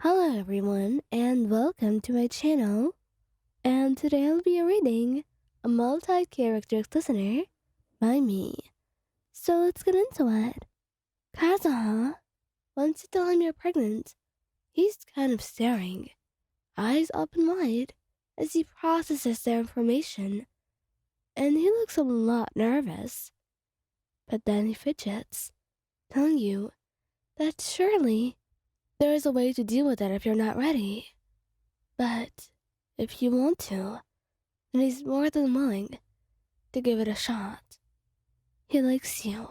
Hello everyone and welcome to my channel. And today I'll be reading a multi-character listener by me. So let's get into it. Kazuha, once you tell him you're pregnant, he's kind of staring, eyes open wide, as he processes their information. And he looks a lot nervous. But then he fidgets, telling you that surely there is a way to deal with it if you're not ready. But if you want to, then he's more than willing to give it a shot. He likes you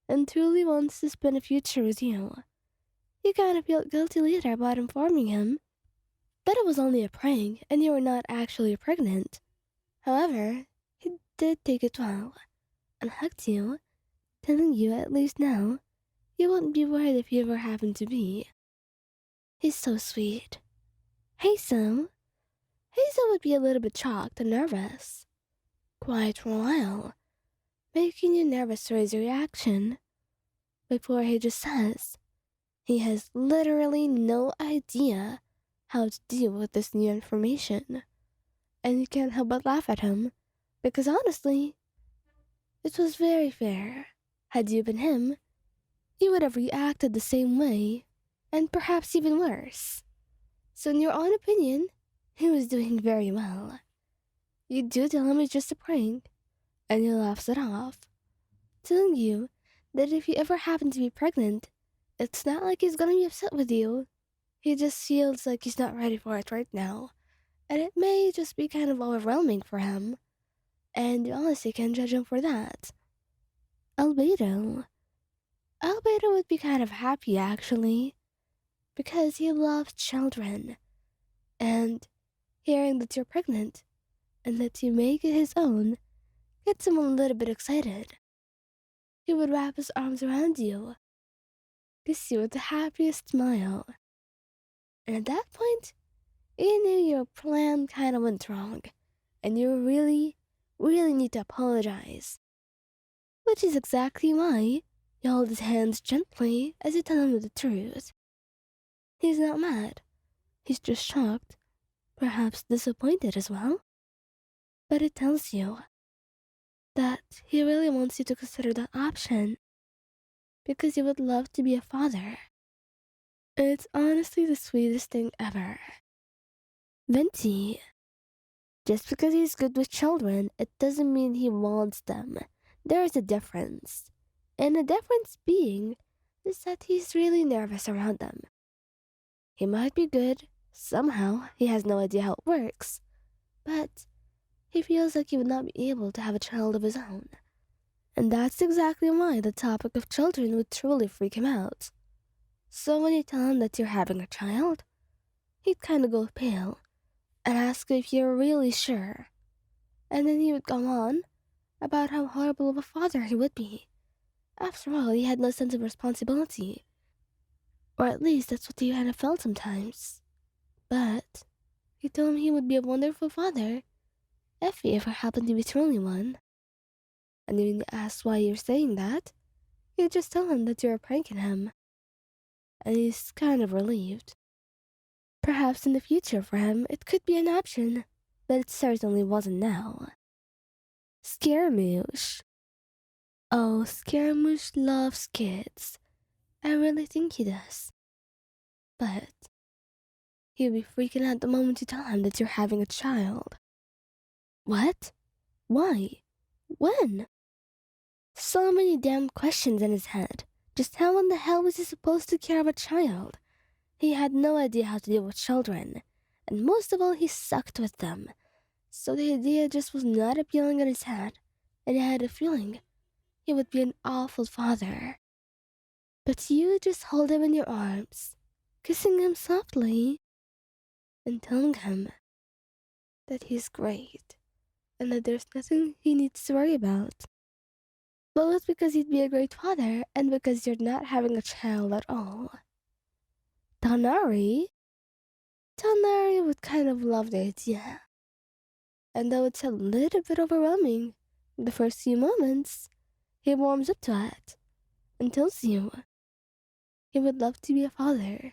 and truly wants to spend a future with you. You kind of feel guilty later about informing him that it was only a prank and you were not actually pregnant. However, he did take it well and hugged you, telling you at least now you wouldn't be worried if you ever happened to be. He's so sweet. Heizou. Heizou would be a little bit shocked and nervous. Quiet for a while, making you nervous for his reaction, before he just says he has literally no idea how to deal with this new information. And you can't help but laugh at him, because honestly, it was very fair. Had you been him, you would have reacted the same way, and perhaps even worse. So in your own opinion, he was doing very well. You do tell him it's just a prank, and he laughs it off, telling you that if you ever happen to be pregnant, it's not like he's gonna be upset with you. He just feels like he's not ready for it right now, and it may just be kind of overwhelming for him, and you honestly can't judge him for that. Albedo. Albedo would be kind of happy actually, because he loves children, and hearing that you're pregnant and that you make it his own gets him a little bit excited. He would wrap his arms around you, kiss you with the happiest smile. And at that point, you knew your plan kind of went wrong, and you really need to apologize. Which is exactly why you hold his hands gently as you tell him the truth. He's not mad, he's just shocked, perhaps disappointed as well. But it tells you that he really wants you to consider that option, because you would love to be a father. It's honestly the sweetest thing ever. Venti. Just because he's good with children, it doesn't mean he wants them. There is a difference. And the difference being is that he's really nervous around them. He might be good, somehow, he has no idea how it works, but he feels like he would not be able to have a child of his own. And that's exactly why the topic of children would truly freak him out. So when you tell him that you're having a child, he'd kind of go pale and ask if you're really sure. And then he would go on about how horrible of a father he would be. After all, he had no sense of responsibility. Or at least that's what he kind of felt sometimes. But he told him he would be a wonderful father if he ever happened to be truly one. And when you ask why you're saying that, you just tell him that you're pranking him. And he's kind of relieved. Perhaps in the future for him, it could be an option, but it certainly wasn't now. Scaramouche. Oh, Scaramouche loves kids. I really think he does. But he'll be freaking out the moment you tell him that you're having a child. What? Why? When? So many damn questions in his head. Just how in the hell was he supposed to care of a child? He had no idea how to deal with children, and most of all, he sucked with them. So the idea just was not appealing in his head, and he had a feeling he would be an awful father. But you just hold him in your arms, kissing him softly, and telling him that he's great, and that there's nothing he needs to worry about. Both because he'd be a great father, and because you're not having a child at all. Tighnari? Tighnari would kind of love the idea. And though it's a little bit overwhelming, the first few moments, he warms up to it and tells you he would love to be a father.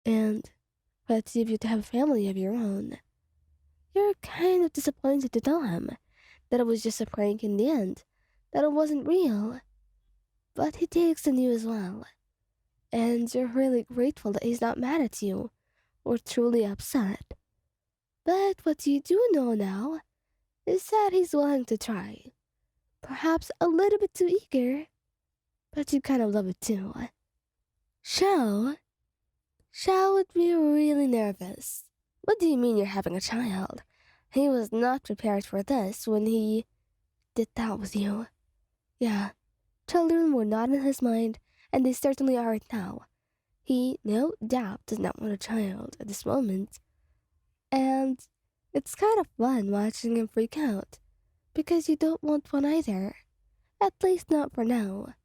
and threats you to have a family of your own. You're kind of disappointed to tell him that it was just a prank in the end, that it wasn't real. But he takes the news well, and you're really grateful that he's not mad at you or truly upset. But what you do know now is that he's willing to try. Perhaps a little bit too eager, but you kind of love it too. Xiao? Xiao would be really nervous. What do you mean you're having a child? He was not prepared for this when he did that with you. Yeah, children were not in his mind, and they certainly aren't now. He, no doubt, does not want a child at this moment. And it's kind of fun watching him freak out, because you don't want one either. At least not for now.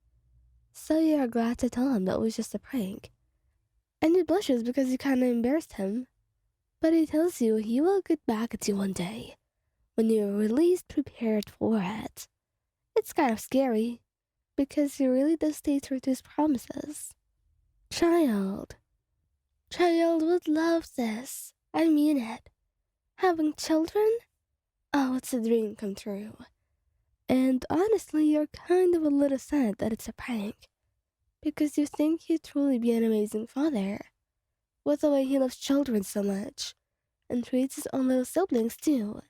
So you are glad to tell him that it was just a prank. And he blushes because you kinda embarrassed him. But he tells you he will get back at you one day, when you're at least prepared for it. It's kind of scary, because he really does stay true to his promises. Child. Child would love this. I mean it. Having children? Oh, it's a dream come true. And honestly, you're kind of a little sad that it's a prank, because you think he'd truly be an amazing father, with the way he loves children so much, and treats his own little siblings too.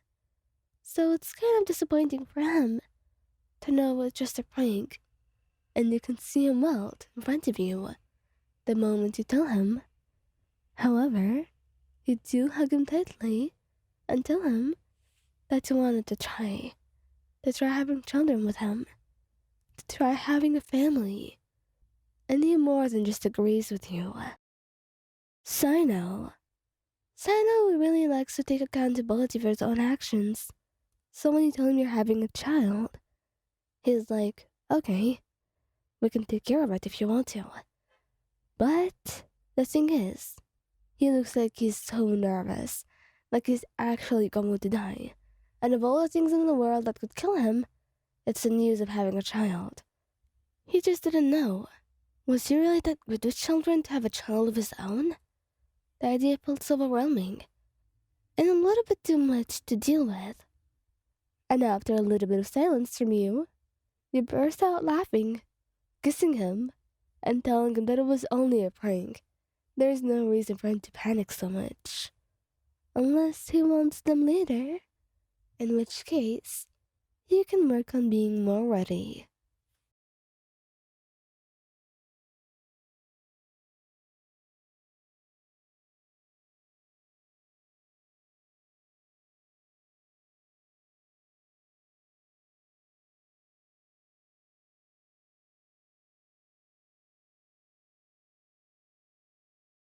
So it's kind of disappointing for him to know it's just a prank, and you can see him melt in front of you the moment you tell him. However, you do hug him tightly and tell him that you wanted to try having children with him, to try having a family, and he more than just agrees with you. Cyno. Cyno really likes to take accountability for his own actions, so when you tell him you're having a child, he's like, okay, we can take care of it if you want to. But the thing is, he looks like he's so nervous, like he's actually going to die. And of all the things in the world that could kill him, it's the news of having a child. He just didn't know. Was he really that good with children to have a child of his own? The idea felt overwhelming, and a little bit too much to deal with. And after a little bit of silence from you burst out laughing, kissing him, and telling him that it was only a prank. There's no reason for him to panic so much. Unless he wants them later, in which case, you can work on being more ready.